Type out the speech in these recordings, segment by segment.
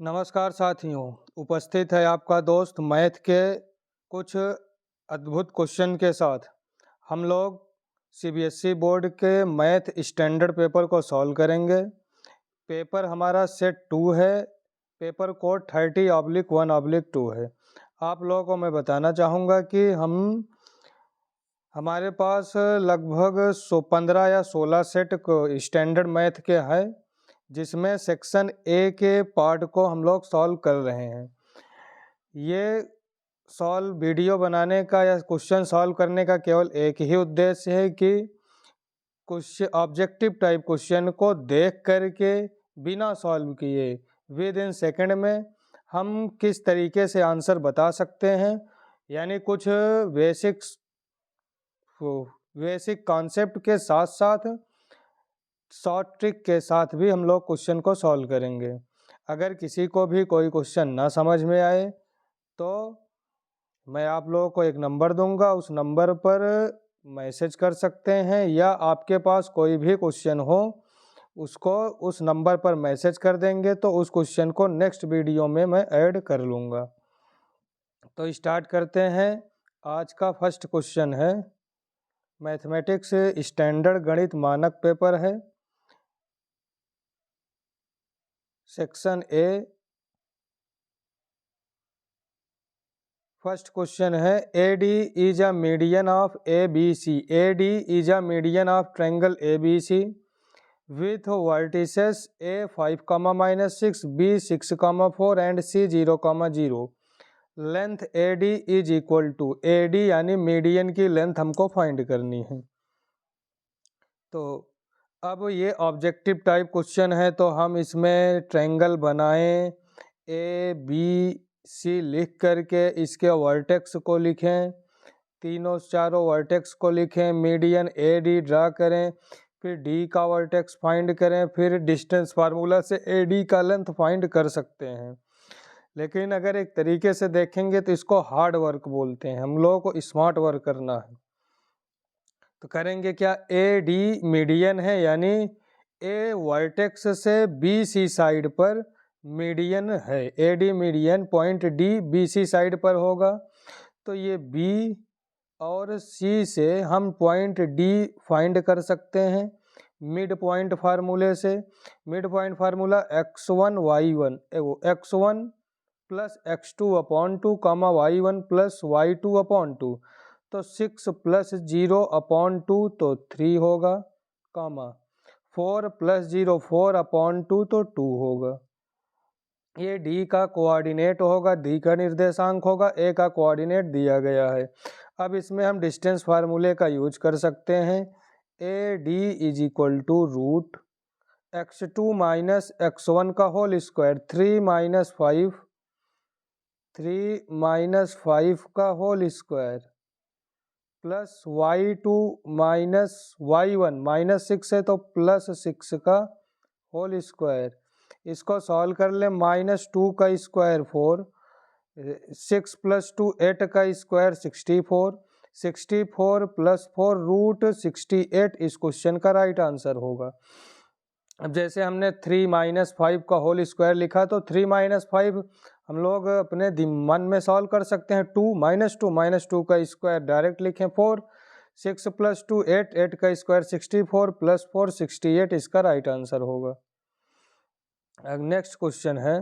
नमस्कार साथियों, उपस्थित है आपका दोस्त मैथ के कुछ अद्भुत क्वेश्चन के साथ। हम लोग सीबीएसई बोर्ड के मैथ स्टैंडर्ड पेपर को सॉल्व करेंगे। पेपर हमारा सेट 2 है, पेपर कोड 30/1/2 है। आप लोगों को मैं बताना चाहूँगा कि हमारे पास लगभग 15 या 16 सेट स्टैंडर्ड मैथ के हैं, जिसमें सेक्शन ए के पार्ट को हम लोग सॉल्व कर रहे हैं। ये सॉल्व वीडियो बनाने का या क्वेश्चन सॉल्व करने का केवल एक ही उद्देश्य है कि कुछ ऑब्जेक्टिव टाइप क्वेश्चन को देख करके बिना सॉल्व किए विद इन सेकंड में हम किस तरीके से आंसर बता सकते हैं, यानी कुछ बेसिक कॉन्सेप्ट के साथ साथ शॉर्ट ट्रिक के साथ भी हम लोग क्वेश्चन को सॉल्व करेंगे। अगर किसी को भी कोई क्वेश्चन ना समझ में आए तो मैं आप लोगों को एक नंबर दूंगा, उस नंबर पर मैसेज कर सकते हैं, या आपके पास कोई भी क्वेश्चन हो उसको उस नंबर पर मैसेज कर देंगे तो उस क्वेश्चन को नेक्स्ट वीडियो में मैं ऐड कर लूँगा। तो स्टार्ट करते हैं। आज का फर्स्ट क्वेश्चन है, मैथमेटिक्स स्टैंडर्ड गणित मानक पेपर है, सेक्शन ए। फर्स्ट क्वेश्चन है, AD is a median of ABC. AD is a median of triangle ABC with vertices A 5, -6, B 6, 4 and C 0, 0. Length AD is equal to AD यानी median की length हमको find करनी है। तो अब ये objective type question है तो हम इसमें ट्रायंगल बनाएं, ABC लिख करके इसके वर्टेक्स को लिखें, तीनों चारों वर्टेक्स को लिखें, मीडियन AD ड्रा करें, फिर D का वर्टेक्स फाइंड करें, फिर डिस्टेंस फार्मूला से AD का लेंथ फाइंड कर सकते हैं। लेकिन अगर एक तरीके से देखेंगे तो इसको हार्ड वर्क बोलते हैं, हम लोगों को स्मार्ट वर्क करना है। तो करेंगे क्या, AD मीडियन है यानी A वर्टेक्स से BC साइड पर मीडियन है, AD median point D BC side पर होगा। तो ये B और C से हम पॉइंट D फाइंड कर सकते हैं मिड पॉइंट फार्मूले से। Mid point formula x1 y1 x1 plus x2/2 y1 plus y2/2, तो 6 + 0/2 तो 3 होगा, 4 + 0 4/2 तो 2 होगा। ये D का कोऑर्डिनेट होगा, D का निर्देशांक होगा, A का कोऑर्डिनेट दिया गया है। अब इसमें हम डिस्टेंस फार्मूले का यूज कर सकते हैं। AD = √x2 - x1 का होल स्क्वायर, 3 - 5 का whole square plus y2 - y1 -6 है तो +6 का होल स्क्वायर। इसको सॉल्व कर ले, -2 का स्क्वायर 4, 6 + 2 8 का स्क्वायर 64, 64 + 4 √68 इस क्वेश्चन का राइट आंसर होगा। अब जैसे हमने 3 - 5 का होल स्क्वायर लिखा तो 3 - 5 हम लोग अपने मन में सॉल्व कर सकते हैं। 2 - 2 का स्क्वायर डायरेक्ट लिखें 4, 6 + 2 8, 8 का स्क्वायर 64 + 4 68 इसका राइट आंसर होगा। नेक्स्ट क्वेश्चन है,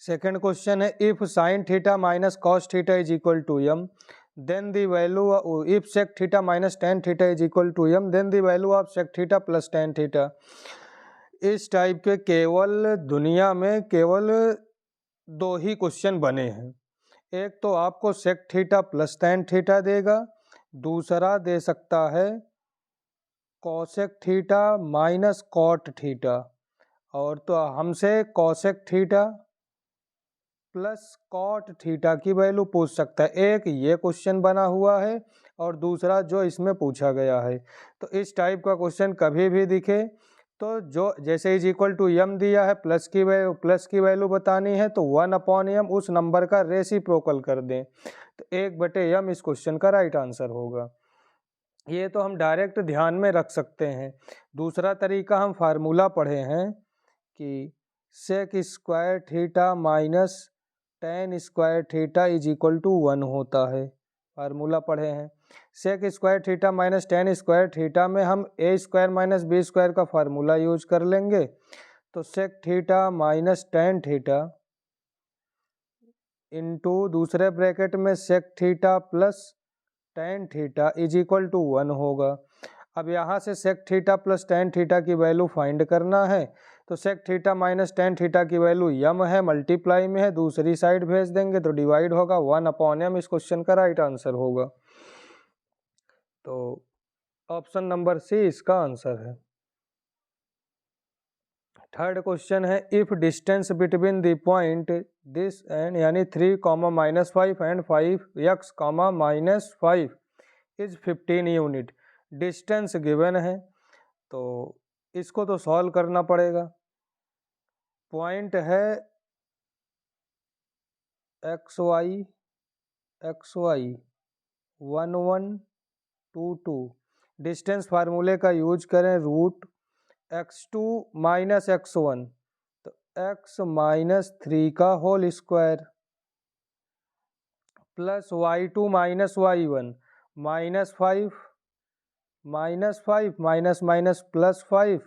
सेकंड क्वेश्चन है, if sin θ - cos θ is equal to m, then the value if sec θ - tan θ is equal to m, then the value of sec θ plus tan θ। इस type के केवल दुनिया में केवल 2 ही question बने हैं। एक तो आपको sec θ plus tan θ देगा, दूसरा दे सकता है cosec θ minus cot θ, और तो हमसे cosec θ प्लस कॉट थीटा की वैल्यू पूछ सकता है। एक ये क्वेश्चन बना हुआ है और दूसरा जो इसमें पूछा गया है। तो इस टाइप का क्वेश्चन कभी भी दिखे तो जो जैसे इज इक्वल टू यम दिया है, प्लस की वैल्यू बतानी है तो 1/m उस नंबर का रेसिप्रोकल कर दें, तो 1/m इस क्वेश्चन का राइट आंसर होगा। ये तो हम डायरेक्ट ध्यान में रख सकते हैं। दूसरा तरीका हम फार्मूला पढ़े हैं कि sec square theta minus tan square theta is equal to 1 होता है। फार्मूला पढ़े हैं sec square theta minus tan square theta में हम A square minus B square का फार्मूला यूज कर लेंगे। तो sec theta minus tan theta into दूसरे ब्रैकेट में sec theta plus tan theta is equal to 1 होगा। अब यहाँ से sec theta plus tan theta की वैल्यू फाइंड करना है, तो sec theta minus tan theta की वैल्यू यम है, मल्टीप्लाई में है, दूसरी साइड भेज देंगे तो डिवाइड होगा, 1/m इस क्वेश्चन का राइट आंसर होगा। तो ऑप्शन नंबर सी इसका आंसर है। थर्ड क्वेश्चन है if distance between the point this and यानी 3, -5 and 5x, -5 is 15 unit. Distance given है तो इसको तो सॉल्व करना पड़ेगा। पॉइंट है xy 1 1 2 2। डिस्टेंस फार्मूले का यूज करें √x2 - x1, तो x - 3 का whole square plus y2 - y1 -5 +5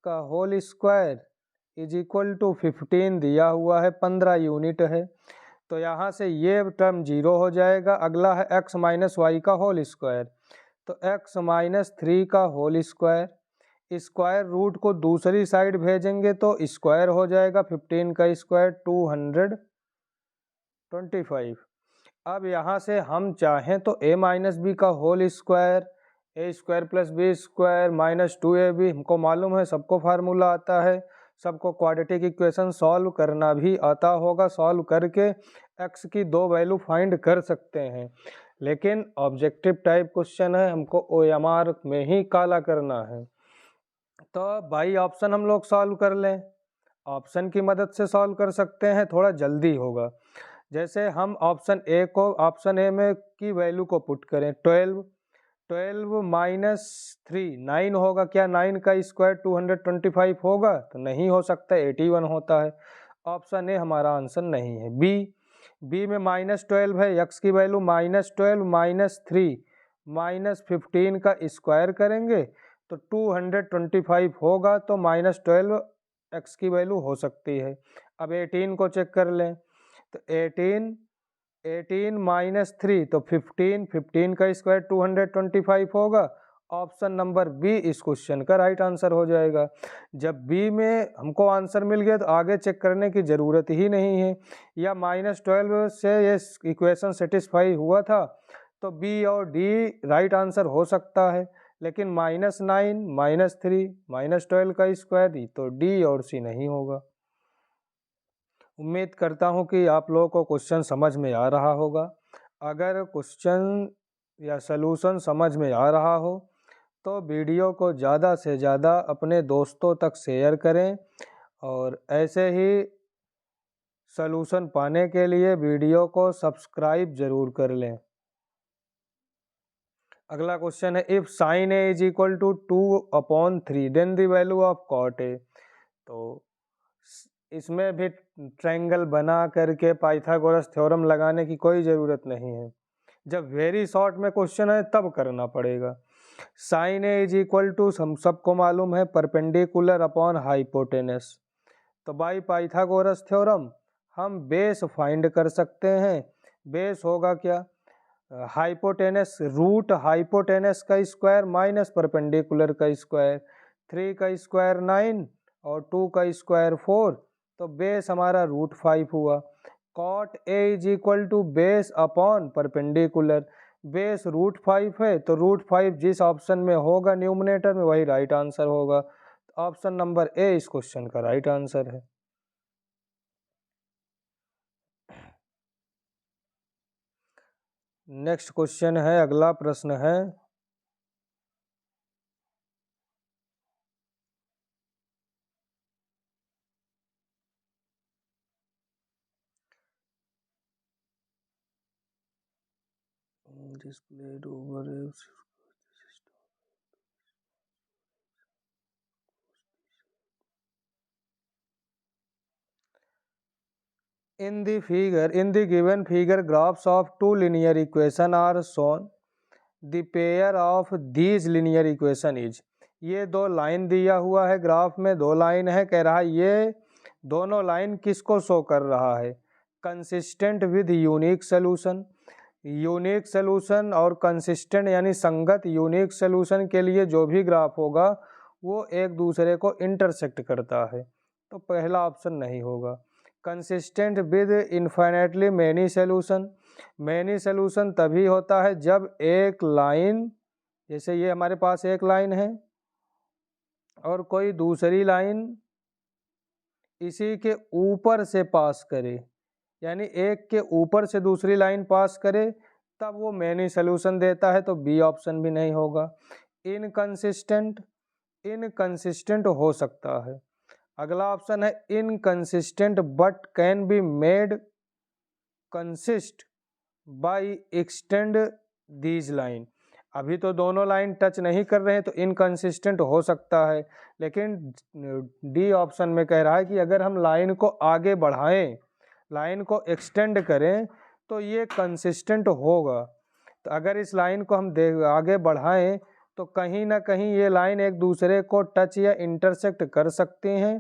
का whole square is equal to 15 दिया हुआ है, 15 यूनिट है। तो यहाँ से ये टर्म 0 हो जाएगा। अगला है x - y का होल स्क्वायर, तो x - 3 का होल स्क्वायर, स्क्वायर रूट को दूसरी साइड भेजेंगे तो स्क्वायर हो जाएगा, 15 का स्क्वायर 225। अब यहाँ से हम चाहें तो a - b का whole square, a² + b² -2ab हमको मालूम है, सबको फार्मूला आता है, सबको क्वाड्रेटिक इक्वेशन सॉल्व करना भी आता होगा। सॉल्व करके x की दो वैल्यू फाइंड कर सकते हैं, लेकिन ऑब्जेक्टिव टाइप क्वेश्चन है, हमको OMR में ही काला करना है। तो बाई ऑप्शन हम लोग सॉल्व कर लें, ऑप्शन की मदद से सॉल्व कर सकते हैं, थोड़ा जल्दी होगा। जैसे हम ऑप्शन ए में की वैल्यू को पुट करें 12 -3 9 होगा, क्या 9 का स्क्वायर 225 होगा? तो नहीं हो सकता, 81 होता है। ऑप्शन ए हमारा आंसर नहीं है। बी में -12 है, x की वैल्यू -12 -3 -15 का स्क्वायर करेंगे तो 225 होगा, तो -12 x की वैल्यू हो सकती है। अब 18 को चेक कर लें, तो 18 -3 तो 15 का स्क्वायर 225 होगा। ऑप्शन नंबर बी इस क्वेश्चन का राइट आंसर हो जाएगा। जब बी में हमको आंसर मिल गया तो आगे चेक करने की ज़रूरत ही नहीं है, या -12 से ये इक्वेशन सेटिस्फाई हुआ था, तो बी और डी राइट आंसर हो सकता है। लेकिन -9 -3 -12 का स्क्वायर, तो डी और सी नहीं होगा। उम्मीद करता हूँ कि आप लोगों को क्वेश्चन समझ में आ रहा होगा। अगर क्वेश्चन या सलूशन समझ में आ रहा हो तो वीडियो को ज़्यादा से ज़्यादा अपने दोस्तों तक शेयर करें, और ऐसे ही सलूशन पाने के लिए वीडियो को सब्सक्राइब ज़रूर कर लें। अगला क्वेश्चन है if sin a is equal to 2/3 then the value of cot a। तो इसमें भी ट्रायंगल बना करके पाइथागोरस थ्योरम लगाने की कोई ज़रूरत नहीं है, जब वेरी शॉर्ट में क्वेश्चन है तब करना पड़ेगा। sin a is equal to हम सबको मालूम है परपेंडिकुलर अपॉन हाइपोटेनस, तो बाई पाइथागोरस थ्योरम हम बेस फाइंड कर सकते हैं। बेस होगा क्या? हाइपोटेनस रूट हाइपोटेनस का स्क्वायर माइनस परपेंडिकुलर का स्क्वायर, 3 का स्क्वायर 9 और 2 का स्क्वायर 4, तो बेस हमारा √5 हुआ। Cot a is equal to base upon perpendicular, base √5 है तो √5 जिस ऑप्शन में होगा न्यूमरेटर में वही राइट आंसर होगा। ऑप्शन नंबर ए इस क्वेश्चन का राइट आंसर है। नेक्स्ट क्वेश्चन है, अगला प्रश्न है displayed over a in the given figure graphs of two linear equation are shown. The pair of these linear equation is, ये दो लाइन दिया हुआ है, ग्राफ में दो लाइन है, कह रहा है ये दोनों लाइन किसको शो कर रहा है, consistent with unique solution. Unique solution और कंसिस्टेंट यानी संगत यूनिक सोल्यूशन के लिए जो भी ग्राफ होगा वो एक दूसरे को इंटरसेक्ट करता है, तो पहला ऑप्शन नहीं होगा। Consistent with infinitely many solution, many solution तभी होता है जब एक लाइन, जैसे ये हमारे पास एक लाइन है और कोई दूसरी लाइन इसी के ऊपर से पास करे, यानी एक के ऊपर से दूसरी लाइन पास करे, तब वो मैनी सोल्यूशन देता है, तो बी ऑप्शन भी नहीं होगा। इनकंसिस्टेंट, इनकंसिस्टेंट हो सकता है। अगला ऑप्शन है inconsistent but can be made consist by extend these line. अभी तो दोनों लाइन टच नहीं कर रहे हैं तो इनकंसिस्टेंट हो सकता है, लेकिन डी ऑप्शन में कह रहा है कि अगर हम लाइन को आगे बढ़ाएं, लाइन को एक्सटेंड करें तो ये कंसिस्टेंट होगा। तो अगर इस लाइन को हम आगे बढ़ाएं तो कहीं ना कहीं ये लाइन एक दूसरे को टच या इंटरसेक्ट कर सकती हैं,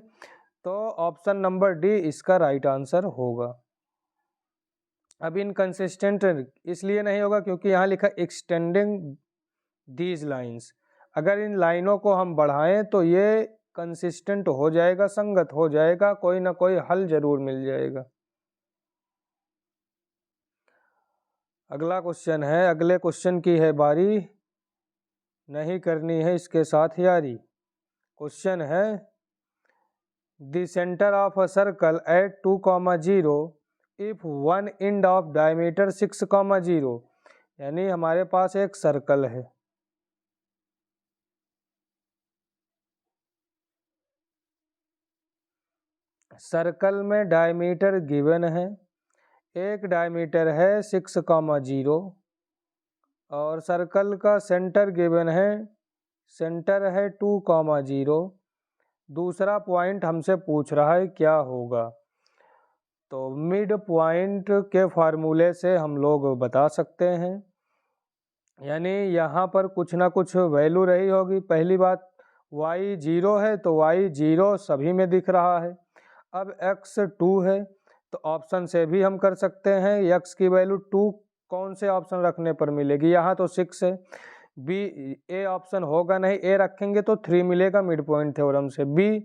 तो ऑप्शन नंबर डी इसका राइट आंसर होगा। अब इनकंसिस्टेंट इसलिए नहीं होगा क्योंकि यहाँ लिखा एक्सटेंडिंग दीज लाइंस, अगर इन लाइनों को हम बढ़ाएं तो ये कंसिस्टेंट हो जाएगा, संगत हो जाएगा, कोई ना कोई हल जरूर मिल जाएगा। अगला क्वेश्चन है, अगले क्वेश्चन की है बारी, नहीं करनी है इसके साथ यारी। क्वेश्चन है the centre of a circle eight 2,0 if one end of diameter 6,0, यानी हमारे पास एक सर्कल है, सर्कल में डायमीटर गिवन है, एक डायमीटर है 6,0 और सर्कल का सेंटर गिवन है, सेंटर है 2,0। दूसरा पॉइंट हमसे पूछ रहा है क्या होगा, तो मिड पॉइंट के फार्मूले से हम लोग बता सकते हैं, यानी यहाँ पर कुछ ना कुछ वैल्यू रही होगी। पहली बात y 0 है तो y 0 सभी में दिख रहा है। अब x 2 है तो ऑप्शन से भी हम कर सकते हैं, x की वैल्यू 2 कौन से ऑप्शन रखने पर मिलेगी, यहाँ तो 6 है, बी ए ऑप्शन होगा नहीं, ए रखेंगे तो 3 मिलेगा मिड पॉइंट थ्योरम से, बी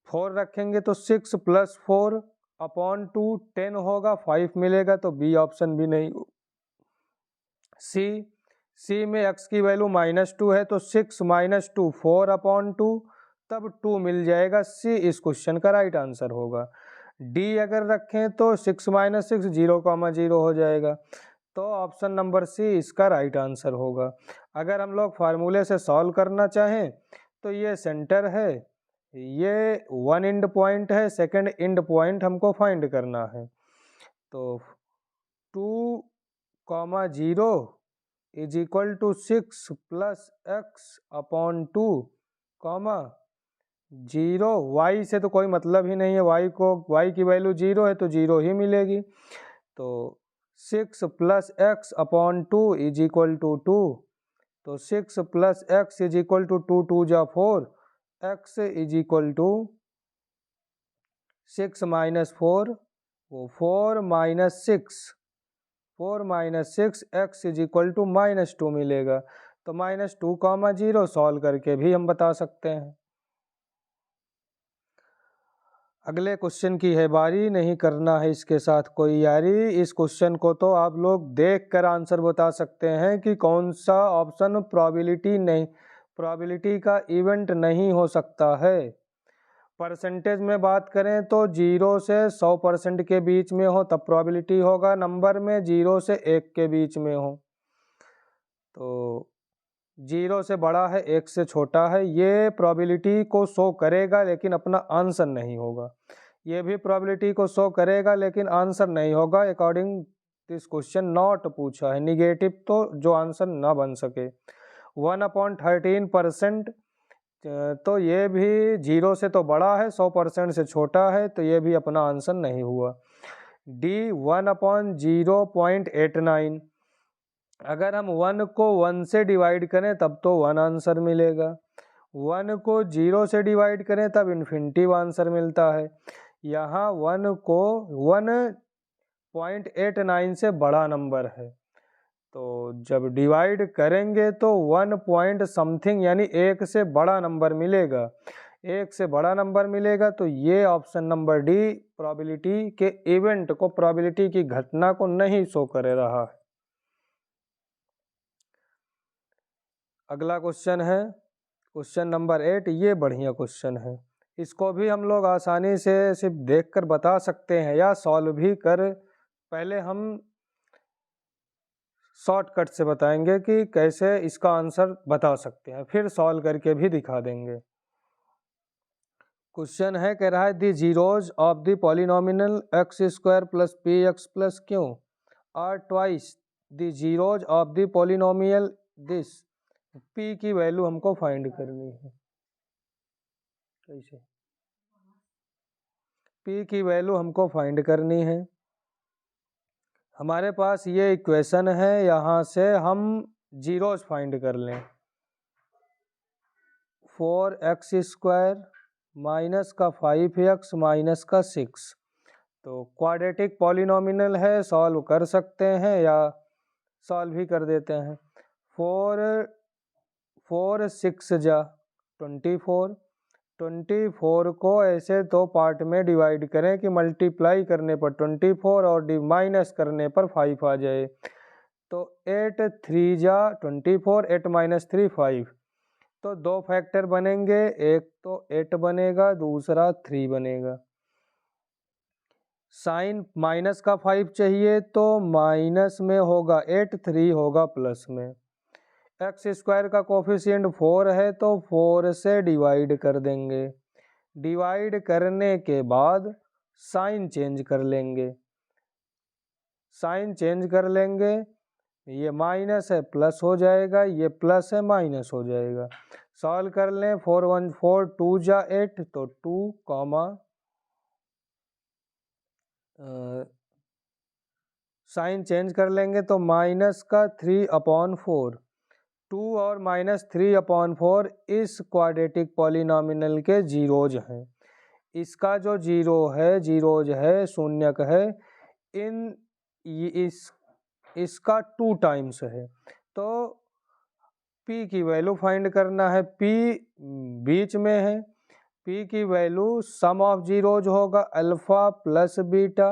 4 रखेंगे तो 6 + 4 अपॉन 2 10 होगा, 5 मिलेगा, तो बी ऑप्शन भी नहीं। सी में x की वैल्यू -2 है तो 6 - 2 4 अपॉन 2, तब 2 मिल जाएगा, सी इस क्वेश्चन का राइट आंसर होगा। डी अगर रखें तो 6 - 6 0,0 हो जाएगा, तो ऑप्शन नंबर सी इसका राइट आंसर होगा। अगर हम लोग फार्मूले से सॉल्व करना चाहें तो ये सेंटर है, ये वन एंड पॉइंट है, सेकंड एंड पॉइंट हमको फाइंड करना है, तो 2,0 is equal to 6 + x upon 2, 0, y से तो कोई मतलब ही नहीं है, y की वैल्यू 0 है तो 0 ही मिलेगी, तो 6 + x upon 2 is equal to 2, तो 6 + x इज इक्वल टू 2 2 जा 4, x इज इक्वल टू 6 - 4 वो 4 - 6, 4 - 6 x इज इक्वल टू -2 मिलेगा, तो -2,0 सॉल्व करके भी हम बता सकते हैं। अगले क्वेश्चन की है बारी, नहीं करना है इसके साथ कोई यारी। इस क्वेश्चन को तो आप लोग देख कर आंसर बता सकते हैं कि कौन सा ऑप्शन प्रोबेबिलिटी का इवेंट नहीं हो सकता है। परसेंटेज में बात करें तो 0 से 100% के बीच में हो तब प्रोबेबिलिटी होगा, नंबर में 0 से 1 के बीच में हो, तो 0 से बड़ा है 1 से छोटा है, ये प्रोबेबिलिटी को शो करेगा लेकिन अपना आंसर नहीं होगा। ये भी प्रोबेबिलिटी को शो करेगा लेकिन आंसर नहीं होगा अकॉर्डिंग दिस क्वेश्चन नॉट पूछा है, निगेटिव तो जो आंसर ना बन सके। 1/13%, तो ये भी 0 से तो बड़ा है, 100% से छोटा है, तो ये भी अपना आंसर नहीं हुआ। डी 1/0.89, अगर हम 1 को 1 से डिवाइड करें तब तो 1 आंसर मिलेगा, 1 को 0 से डिवाइड करें तब इन्फिनिटिव आंसर मिलता है। यहाँ 1 को 1.89 से बड़ा नंबर है, तो जब डिवाइड करेंगे तो 1 पॉइंट समथिंग यानी 1 से बड़ा नंबर मिलेगा, 1 से बड़ा नंबर मिलेगा, तो ये ऑप्शन नंबर डी प्रोबेबिलिटी के इवेंट को, प्रोबेबिलिटी की घटना को नहीं शो कर रहा है। अगला क्वेश्चन है क्वेश्चन नंबर 8, ये बढ़िया क्वेश्चन है, इसको भी हम लोग आसानी से सिर्फ देखकर बता सकते हैं या सॉल्व भी कर, पहले हम शॉर्टकट से बताएंगे कि कैसे इसका आंसर बता सकते हैं, फिर सॉल्व करके भी दिखा देंगे। क्वेश्चन है, कह रहा है the zeros of the polynomial x² + px + q are twice the zeros of the polynomial this. p की वैल्यू हमको फाइंड करनी है, कैसे p की वैल्यू हमको फाइंड करनी है। हमारे पास ये इक्वेशन है, यहाँ से हम जीरोज फाइंड कर लें। 4x² माइनस का 5x माइनस का 6, तो क्वाड्रेटिक पॉलिनोमियल है, सॉल्व कर सकते हैं या सॉल्व भी कर देते हैं। 4 6 जा 24, 24 को ऐसे दो पार्ट में डिवाइड करें कि मल्टीप्लाई करने पर 24 और माइनस करने पर 5 आ जाए, तो 8 3 जा 24, 8 - 3 5, तो दो फैक्टर बनेंगे, एक तो 8 बनेगा, दूसरा 3 बनेगा। साइन माइनस का 5 चाहिए तो माइनस में होगा 8, 3 होगा प्लस में। x² का कोफिशिएंट 4 है तो 4 से डिवाइड कर देंगे, डिवाइड करने के बाद साइन चेंज कर लेंगे, साइन चेंज कर लेंगे, ये माइनस है प्लस हो जाएगा, ये प्लस है माइनस हो जाएगा। सॉल्व कर लें, 4 1 4, 2 जा 8, तो 2 कॉमा साइन चेंज कर लेंगे तो माइनस का 3/4, 2 और -3/4 इस क्वाड्रेटिक पॉलिनोमियल के जीरोज हैं। इसका जो जीरोज है, शून्यक है, इसका 2 टाइम्स है, तो p की वैल्यू फाइंड करना है। p बीच में है, p की वैल्यू सम ऑफ जीरोज होगा alpha plus beta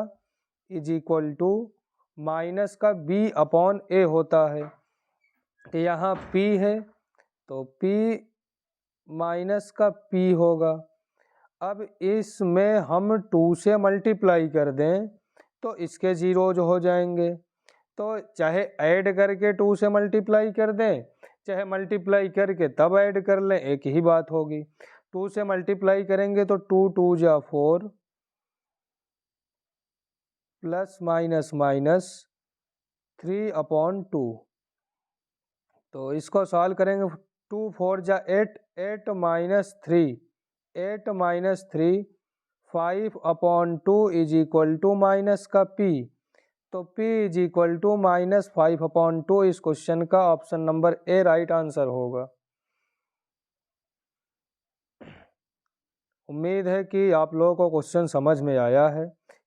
is equal to minus का b/a होता है, तो यहाँ p है तो p माइनस का p होगा। अब इसमें हम 2 से मल्टीप्लाई कर दें तो इसके जीरोज हो जाएंगे, तो चाहे ऐड करके 2 से मल्टीप्लाई कर दें, चाहे मल्टीप्लाई करके तब ऐड कर लें, एक ही बात होगी। 2 से मल्टीप्लाई करेंगे तो 2 2 जा 4 प्लस माइनस माइनस 3/2, तो इसको सॉल्व करेंगे, 2 4 जा 8, 8 - 3, 8 - 3 5/2 इज इक्वल टू माइनस का p, तो p इज इक्वल टू -5/2 इस क्वेश्चन का option number A right answer होगा। उम्मीद है कि आप लोगों को क्वेश्चन समझ में आया है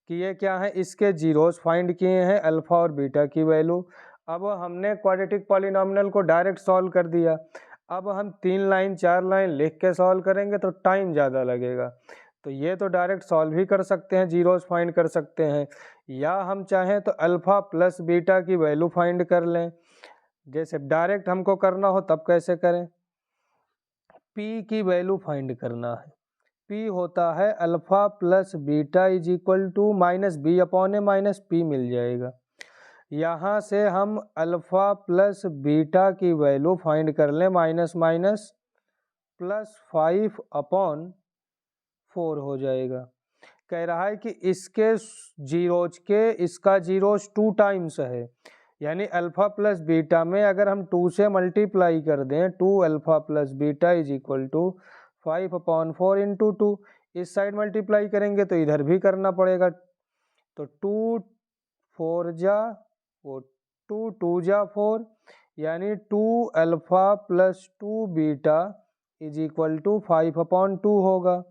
कि ये क्या है, इसके जीरोस फाइंड किए हैं, अल्फा और बीटा की वैल्यू। अब हमने क्वाड्रेटिक पॉलिनोमियल को डायरेक्ट सॉल्व कर दिया, अब हम 3 लाइन 4 लाइन लिख के सॉल्व करेंगे तो टाइम ज़्यादा लगेगा, तो ये तो डायरेक्ट सॉल्व ही कर सकते हैं, जीरोस फाइंड कर सकते हैं, या हम चाहें तो अल्फा प्लस बीटा की वैल्यू फाइंड कर लें। जैसे डायरेक्ट हमको करना हो तब कैसे करें, p की वैल्यू फाइंड करना है, p होता है alpha plus beta is equal to -b/a minus p मिल जाएगा। यहाँ से हम अल्फा प्लस बीटा की वैल्यू फाइंड कर लें, माइनस माइनस प्लस 5/4 हो जाएगा। कह रहा है कि इसके जीरोज के इसका जीरोज 2 टाइम्स है, यानी अल्फा प्लस बीटा में अगर हम 2 से मल्टीप्लाई कर दें 2 alpha plus beta is equal to 5/4 into 2, इस साइड मल्टीप्लाई करेंगे तो इधर भी करना पड़ेगा, तो 2 4 जा वो 2 2 जा 4, यानी 2 alpha plus 2 beta is equal to 5/2 होगा।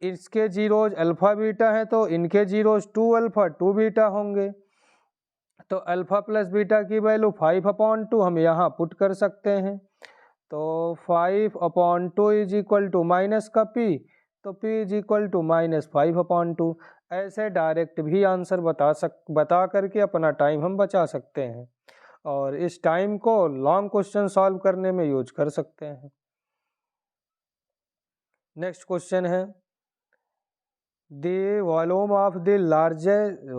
इसके जीरोज अल्फा बीटा है तो इनके जीरोज 2 अल्फा 2 बीटा होंगे, तो अल्फा प्लस बीटा की वैल्यू 5/2 हम यहाँ पुट कर सकते हैं, तो 5/2 इज इक्वल टू माइनस का p, तो p इज इक्वल टू -5/2। ऐसे डायरेक्ट भी आंसर बता करके अपना टाइम हम बचा सकते हैं, और इस टाइम को लॉन्ग क्वेश्चन सॉल्व करने में यूज कर सकते हैं। नेक्स्ट क्वेश्चन है, the volume of the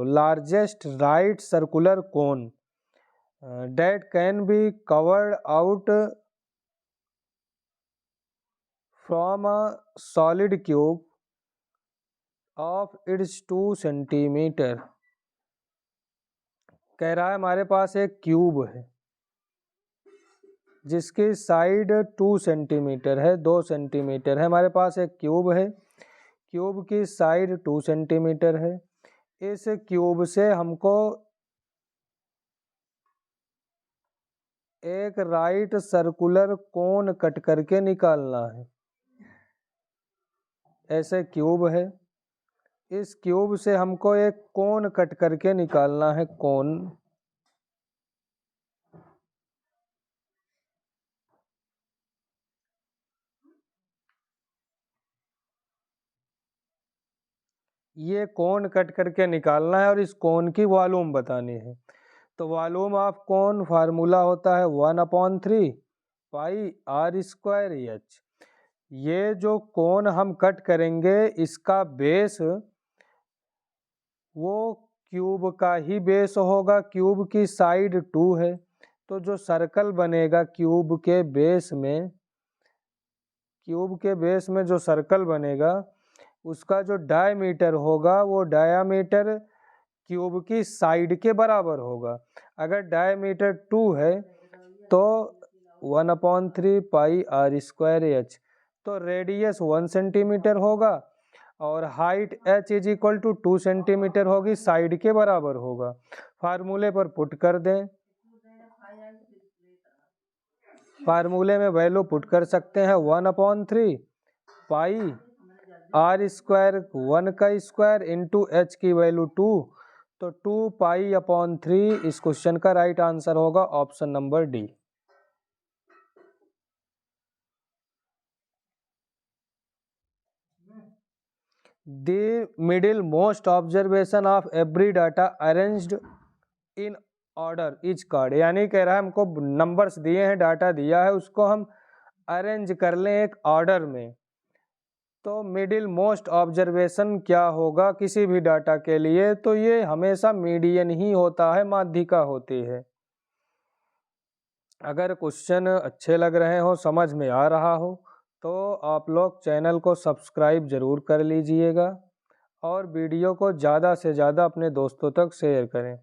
largest right circular cone that can be covered out from a solid cube of its 2 centimetre. कह रहा है हमारे पास एक क्यूब है जिसकी साइड 2 सेंटीमीटर है, 2 सेंटीमीटर है, हमारे पास एक क्यूब है, क्यूब की साइड 2 सेंटीमीटर है। इस क्यूब से हमको एक राइट सर्कुलर कोन कट करके निकालना है। ऐसे क्यूब है, इस क्यूब से हमको एक कोन कट करके निकालना है, कोन। ये कोन कट करके निकालना है और इस कोन की वॉल्यूम बतानी है। तो वॉल्यूम ऑफ कोन फार्मूला होता है 1/3 पाई r स्क्वायर h। ये जो कोन हम कट करेंगे इसका बेस वो क्यूब का ही बेस होगा, क्यूब की साइड 2 है, तो जो सर्कल बनेगा क्यूब के बेस में, क्यूब के बेस में जो सर्कल बनेगा उसका जो डायमीटर होगा वो डायमीटर क्यूब की साइड के बराबर होगा। अगर डायमीटर 2 है तो 1/3 पाई r स्क्वायर h, तो रेडियस 1 सेंटीमीटर होगा और height h is equal to 2 centimetre होगी, साइड के बराबर होगा। फार्मूले पर पुट कर दें, फार्मूले में वैल्यू पुट कर सकते हैं 1/3 पाई r स्क्वायर 1 का स्क्वायर इंटू h की वैल्यू 2, तो 2 पाई/3 इस क्वेश्चन का राइट आंसर होगा option number D. The middle most observation of every data arranged in order is called, यानी कह रहा है हमको नंबर्स दिए हैं, डाटा दिया है, उसको हम अरेंज कर लें एक ऑर्डर में, तो मिडिल मोस्ट ऑब्जर्वेशन क्या होगा किसी भी डाटा के लिए, तो ये हमेशा मीडियन ही होता है, माध्यिका होती है। अगर क्वेश्चन अच्छे लग रहे हो, समझ में आ रहा हो, तो आप लोग चैनल को सब्सक्राइब ज़रूर कर लीजिएगा और वीडियो को ज़्यादा से ज़्यादा अपने दोस्तों तक शेयर करें।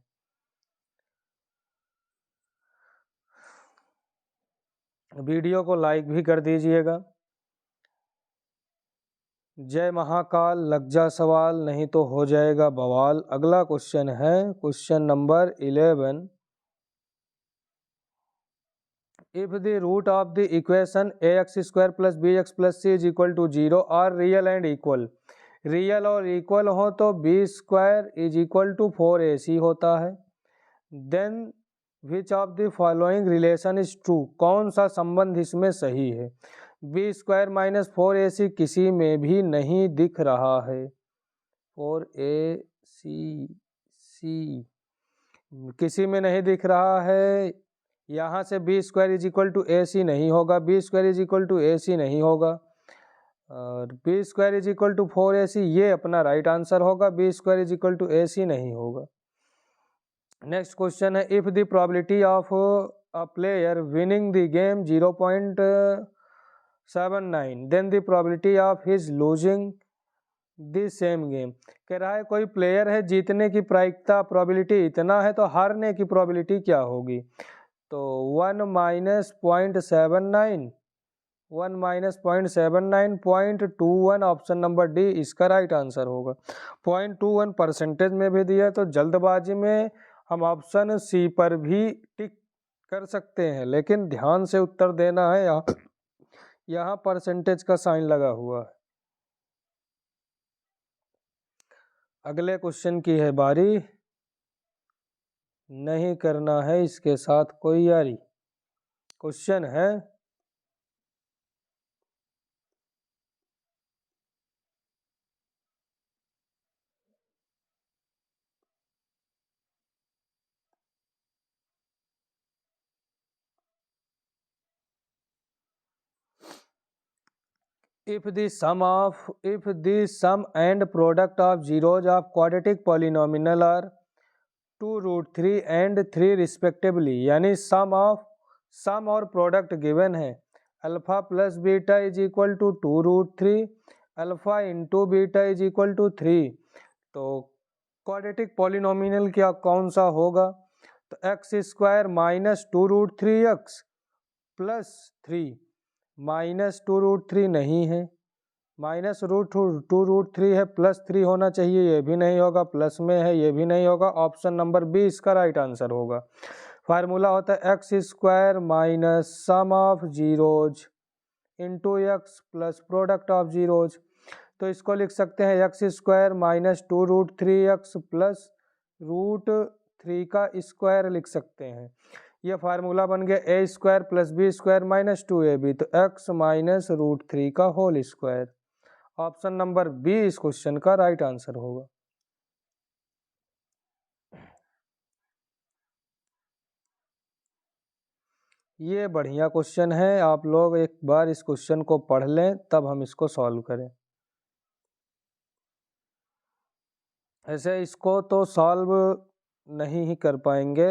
वीडियो को लाइक भी कर दीजिएगा। जय महाकाल, लग जा सवाल नहीं तो हो जाएगा बवाल। अगला क्वेश्चन है question number 11। If the root of the equation ax square plus bx plus c is equal to 0 are real and equal, real और इक्वल हो तो B square is equal to 4ac होता है। Then which of the following relation is true, कौन सा संबंध इसमें सही है। बी स्क्वायर माइनस 4ac किसी में भी नहीं दिख रहा है, 4ac किसी में नहीं दिख रहा है। यहाँ से B square is equal to A C नहीं होगा, B square is equal to A C नहीं होगा, और B square is equal to 4ac ये अपना राइट आंसर होगा, B square is equal to A C नहीं होगा। नेक्स्ट क्वेश्चन है, if the probability of a player winning the game 0.79 then the probability of his losing the same game. कह रहा है कोई प्लेयर है, जीतने की प्रायिकता प्रोबेबिलिटी इतना है तो हारने की प्रोबेबिलिटी क्या होगी? तो 1 minus 0.79, 1 minus 0.79, 0.21, option number D इसका राइट आंसर होगा। 0.21 परसेंटेज में भी दिया, तो जल्दबाजी में हम ऑप्शन सी पर भी टिक कर सकते हैं, लेकिन ध्यान से उत्तर देना है। यहाँ परसेंटेज का साइन लगा हुआ है। अगले क्वेश्चन की है बारी। नहीं करना है इसके साथ कोई यारी। क्वेश्चन है, if the sum and product of zeros of quadratic polynomial are 2 root 3 and 3 respectively, यानी सम और प्रोडक्ट गिवन है alpha plus beta is equal to 2 root 3, alpha into beta is equal to 3, तो quadratic polynomial क्या कौन सा होगा? तो X square minus 2 root 3 X plus 3, minus 2 root 3 नहीं है, माइनस टू रूट 3 है, प्लस 3 होना चाहिए, ये भी नहीं होगा, प्लस में है ये भी नहीं होगा, ऑप्शन नंबर बी इसका राइट आंसर होगा। फार्मूला होता है X square minus sum of zeros into X plus product of zeros. तो इसको लिख सकते हैं X square minus 2 root 3 X plus root 3 का स्क्वायर लिख सकते हैं। ये फार्मूला बन गया A square plus B square minus 2ab, तो एक्स माइनस रूट 3 का whole square. Option number B इस क्वेश्चन का राइट आंसर होगा। ये बढ़िया क्वेश्चन है, आप लोग एक बार इस क्वेश्चन को पढ़ लें तब हम इसको सॉल्व करें। ऐसे इसको तो सॉल्व नहीं ही कर पाएंगे,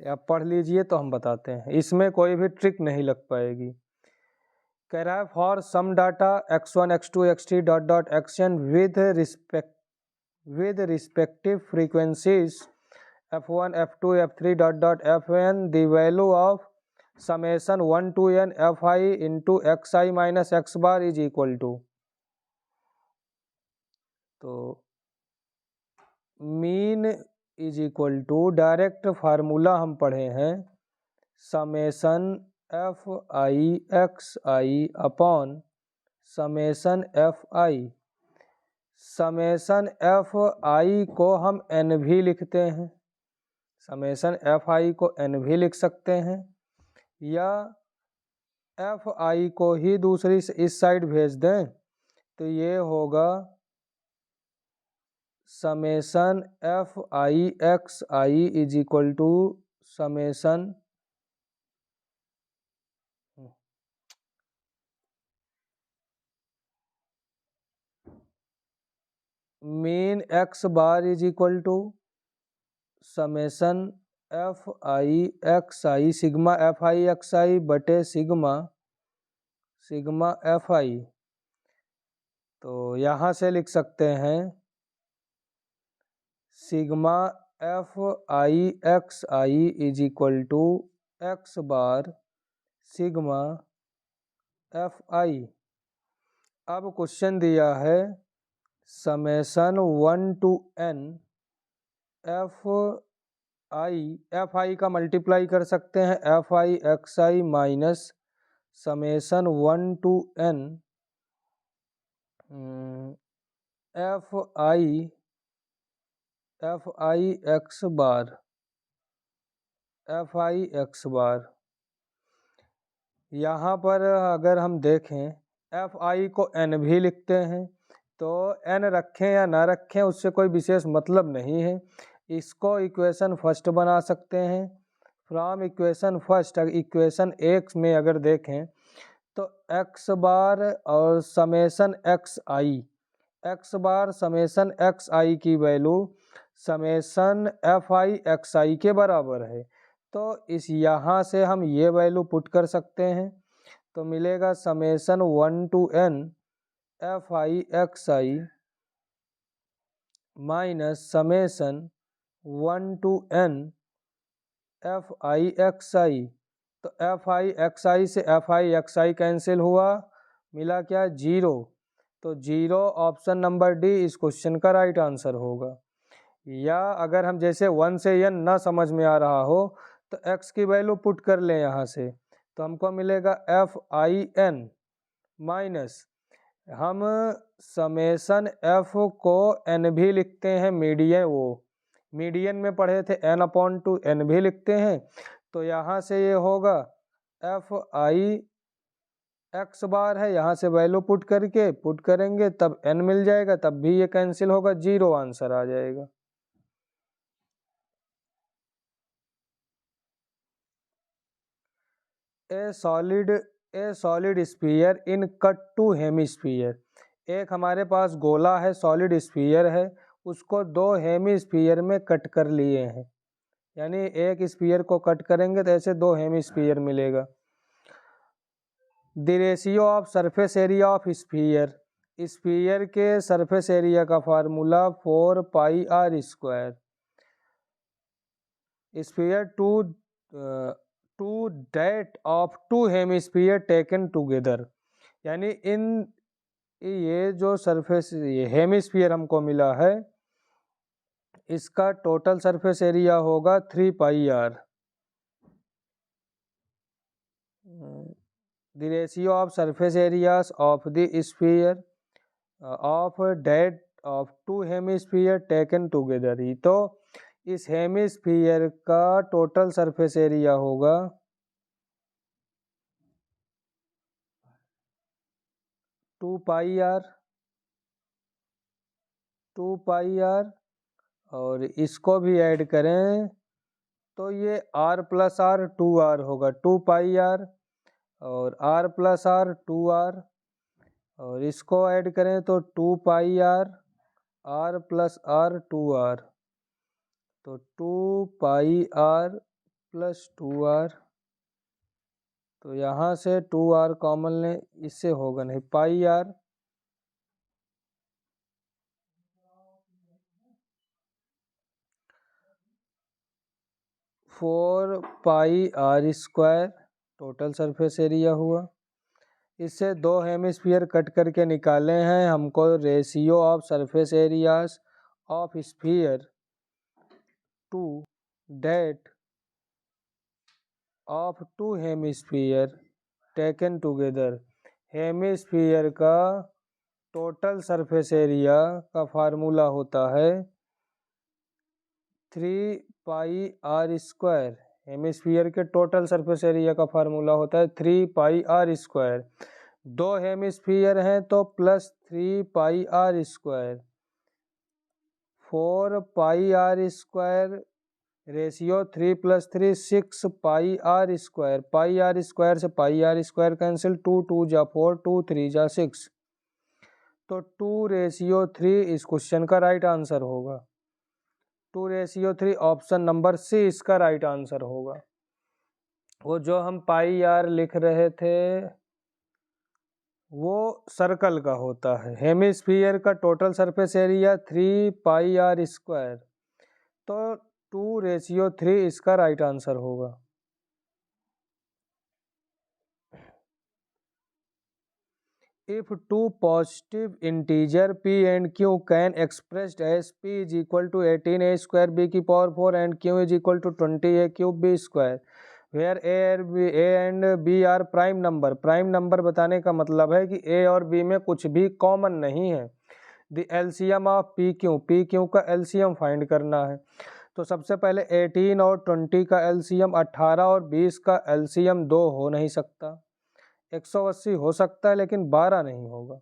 आप पढ़ लीजिए तो हम बताते हैं, इसमें कोई भी ट्रिक नहीं लग पाएगी। कह रहा है for some data x1 x2 x3 dot dot xn with respective frequencies f1 f2 f3 dot dot fn, the value of summation 1 to n fi into xi minus x bar is equal to, तो mean is equal to, direct formula हम पढ़े हैं, summation F I X I upon summation F I. Summation F I को हम N भी लिखते हैं, summation F I को एन भी लिख सकते हैं, या एफ आई को ही दूसरी इस साइड भेज दें तो ये होगा summation F I X I is equal to summation mean X bar is equal to summation F I X I sigma F I X I बटे सिग्मा एफ आई। तो यहाँ से लिख सकते हैं sigma F I X I is equal to X bar sigma F I. अब question दिया है summation 1 to n F I का मल्टीप्लाई कर सकते हैं F I X I minus summation 1 to n F I X bar यहाँ पर अगर हम देखें एफ आई को n भी लिखते हैं, तो n रखें या ना रखें उससे कोई विशेष मतलब नहीं है, इसको इक्वेशन फर्स्ट बना सकते हैं। फ्रॉम इक्वेशन फर्स्ट इक्वेशन एक में अगर देखें तो x बार और summation X bar summation X I की value summation F I X I के बराबर है, तो इस यहाँ से हम ये वैल्यू पुट कर सकते हैं, तो मिलेगा summation 1 to n F I X I minus summation 1 to n F I X I. तो एफ आई एक्स आई से F I X I cancel हुआ, मिला क्या 0। तो 0 ऑप्शन नंबर डी इस क्वेश्चन का राइट आंसर होगा। या अगर हम जैसे 1 से n ना समझ में आ रहा हो तो x की वैल्यू पुट कर लें यहाँ से, तो हमको मिलेगा एफ आई एन माइनस, हम समेसन f को n भी लिखते हैं, मीडियन में पढ़े थे n/2 n भी लिखते हैं। तो यहाँ से ये होगा एफ आई एक्स बार है, यहाँ से वैल्यू पुट करेंगे तब n मिल जाएगा, तब भी ये कैंसिल होगा, 0 आंसर आ जाएगा। A solid sphere in cut two hemisphere. एक हमारे पास गोला है, सॉलिड स्फीयर है, उसको 2 हेमिस्फीयर में कट कर लिए हैं, यानी एक स्फीयर को कट करेंगे तो ऐसे 2 हेमिस्फीयर मिलेगा। The ratio of surface area of sphere, sphere के सरफेस एरिया का formula 4 pi R square. Sphere to that of 2 hemisphere taken together, यानी ये जो सरफेस ये हेमिस्फीयर हमको मिला है, इसका टोटल सरफेस एरिया होगा 3 pi R. The ratio of surface areas of the sphere of that of 2 hemisphere taken together ही, तो इस हेमिस्फीयर का टोटल सरफेस एरिया होगा 2 पाई आर, और इसको भी ऐड करें तो ये r प्लस आर 2r होगा, 2 पाई आर और r प्लस आर 2r, और इसको ऐड करें तो 2 pi R r plus R 2r, तो 2 पाई आर प्लस 2r, तो यहाँ से 2r कॉमन लें, इससे होगा नहीं, pi R 4 pi R square total surface area हुआ। इससे 2 हेमिस्फीयर कट करके निकाले हैं हमको ratio of surface areas of sphere to that of 2 hemisphere taken together. Hemisphere का टोटल सरफेस एरिया का फार्मूला होता है 3 पाई आर स्क्वायर। हेमिस्फीयर के टोटल सरफेस एरिया का फार्मूला होता है 3 पाई आर स्क्वायर। 2 हेमिस्फीयर हैं तो plus 3 pi R square, 4 pi R square ratio 3 plus 3 6 pi R square. Pi R square से पाई आर स्क्वायर कैंसिल, 2 2 जा 4, 2 3 जा 6, तो 2:3 इस क्वेश्चन का राइट आंसर होगा। 2:3 ऑप्शन नंबर सी इसका राइट आंसर होगा। वो जो हम पाई आर लिख रहे थे वो सर्कल का होता है। हेमिस्फीयर का total surface area 3 pi R square, तो 2:3 इसका राइट आंसर होगा। If two positive integer p and q can expressed as p is equal to 18a square b की power 4 and q is equal to 20a cube b square, where a and b are prime number। Prime number बताने का मतलब है कि a और b में कुछ भी कॉमन नहीं है। The LCM of P Q का एलसीएम फाइंड करना है। तो सबसे पहले 18 और 20 का एलसीएम 18 और 20 का एलसीएम 2 हो नहीं सकता। 180 हो सकता है लेकिन 12 नहीं होगा।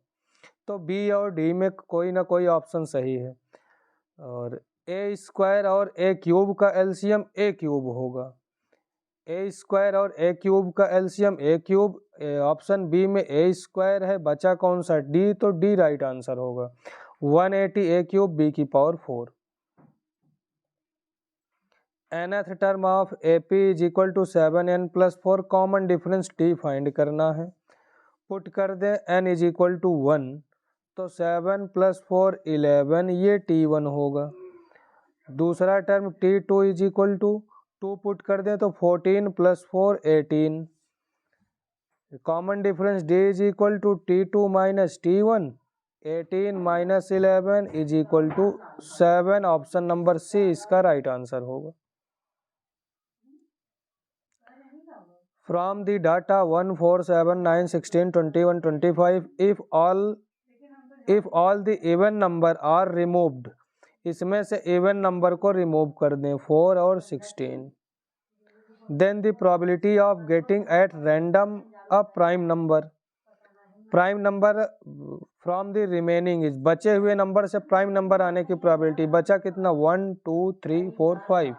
तो बी और डी में कोई ना कोई ऑप्शन सही है। और ए स्क्वायर और ए क्यूब का एलसीएम ए क्यूब होगा। ए स्क्वायर और ए क्यूब का एलसीएम ए क्यूब, ऑप्शन बी में ए स्क्वायर है, बचा कौन सा डी, तो डी राइट आंसर होगा। 180 ए क्यूब बी की पावर 4। nth टर्म ऑफ AP is equal to 7n plus 4, common difference D find करना है। पुट कर दें n इज इक्वल टू 1, तो 7 + 4 11, ये T1 होगा। दूसरा term T2 is equal to 2 put कर दें तो 14 + 4 18। Common difference D is equal to T2 - T1, 18 - 11 is equal to 7। Option number C इसका राइट आंसर होगा। From the data 1 4 7 9 16 21 25, if all the even number are removed, इसमें से even number को remove कर दें 4 और 16, then the probability of getting at random a prime number from the remaining is, बचे हुए नंबर से प्राइम नंबर आने की प्रोबेबिलिटी, बचा कितना 1 2 3 4 5,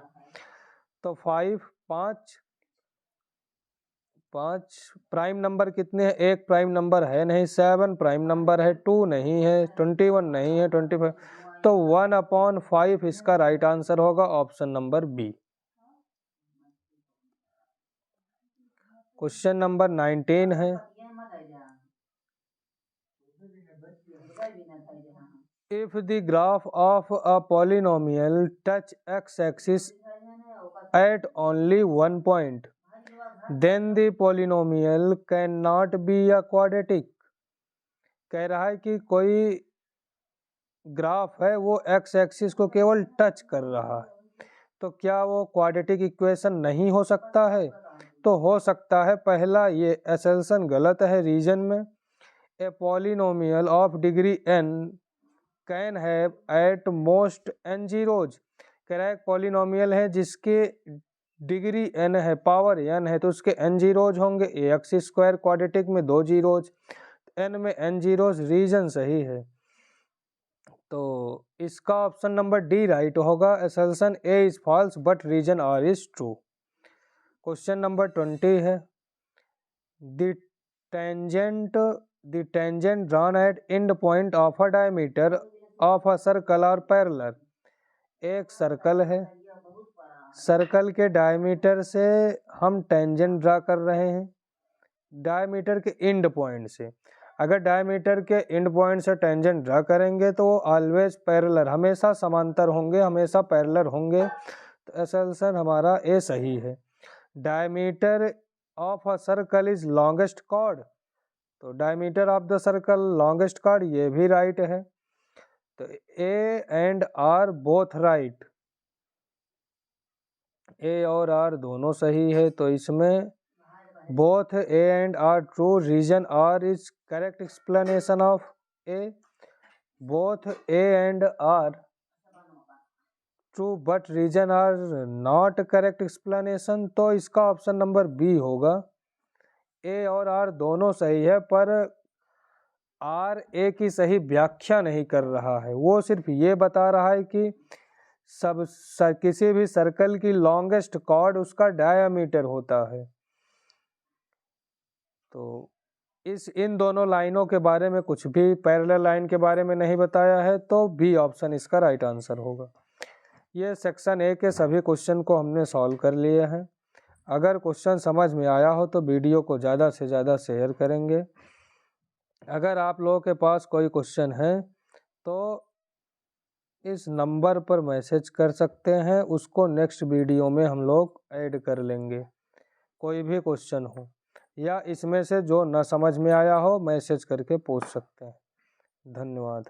तो 5 प्राइम नंबर कितने हैं? एक प्राइम नंबर है नहीं, 7 प्राइम नंबर है, 2 नहीं है, 21 नहीं है, 25, तो 1/5 इसका राइट आंसर होगा, option number B. Question number 19 है, if the graph of a polynomial touch x-axis at only one point, then the polynomial cannot be a quadratic। कह रहा है कि कोई ग्राफ है वो एक्स एक्सिस को केवल टच कर रहा है, तो क्या वो क्वाड्रेटिक इक्वेशन नहीं हो सकता है? तो हो सकता है। पहला ये असल्सन गलत है रीजन में। A polynomial of degree n can have at most n zeros. कह रहा है पॉलिनोमियल है जिसके डिग्री n है, पावर n है, तो उसके n जीरोज होंगे। ax² क्वाड्रेटिक में 2 जीरोज, n में n जीरोज, रीजन सही है। तो इसका ऑप्शन नंबर डी राइट होगा। Assertion A is false but reason R is true. Question number 20 है, the tangent drawn at end point of a diameter of a circle और parallel. एक circle है, circle के डायमीटर से हम tangent draw कर रहे हैं, डायमीटर के एंड पॉइंट से। अगर डायमीटर के एंड पॉइंट से टेंजेंट ड्रा करेंगे तो वो ऑलवेज पैरेलल, हमेशा समांतर होंगे, हमेशा पैरेलल होंगे। तो असल्सन हमारा ए सही है। Diameter of a circle is longest chord, तो diameter of the circle longest chord, ये भी राइट है। तो A and R both right, A और आर दोनों सही है। तो इसमें both A and R true, reason R is correct explanation of A. Both A and R true but reason R not correct explanation, तो इसका ऑप्शन नंबर बी होगा। ए और आर दोनों सही है, पर आर ए की सही व्याख्या नहीं कर रहा है, वो सिर्फ ये बता रहा है कि किसी भी सर्कल की लॉन्गेस्ट कॉर्ड उसका डायमीटर होता है। तो इन दोनों लाइनों के बारे में कुछ भी पैरेलल लाइन के बारे में नहीं बताया है, तो बी ऑप्शन इसका राइट आंसर होगा। ये सेक्शन ए के सभी क्वेश्चन को हमने सॉल्व कर लिए हैं। अगर क्वेश्चन समझ में आया हो तो वीडियो को ज़्यादा से ज़्यादा शेयर करेंगे। अगर आप लोगों के पास कोई क्वेश्चन है तो इस नंबर पर मैसेज कर सकते हैं, उसको नेक्स्ट वीडियो में हम लोग ऐड कर लेंगे। कोई भी क्वेश्चन हो या इसमें से जो न समझ में आया हो मैसेज करके पूछ सकते हैं। धन्यवाद।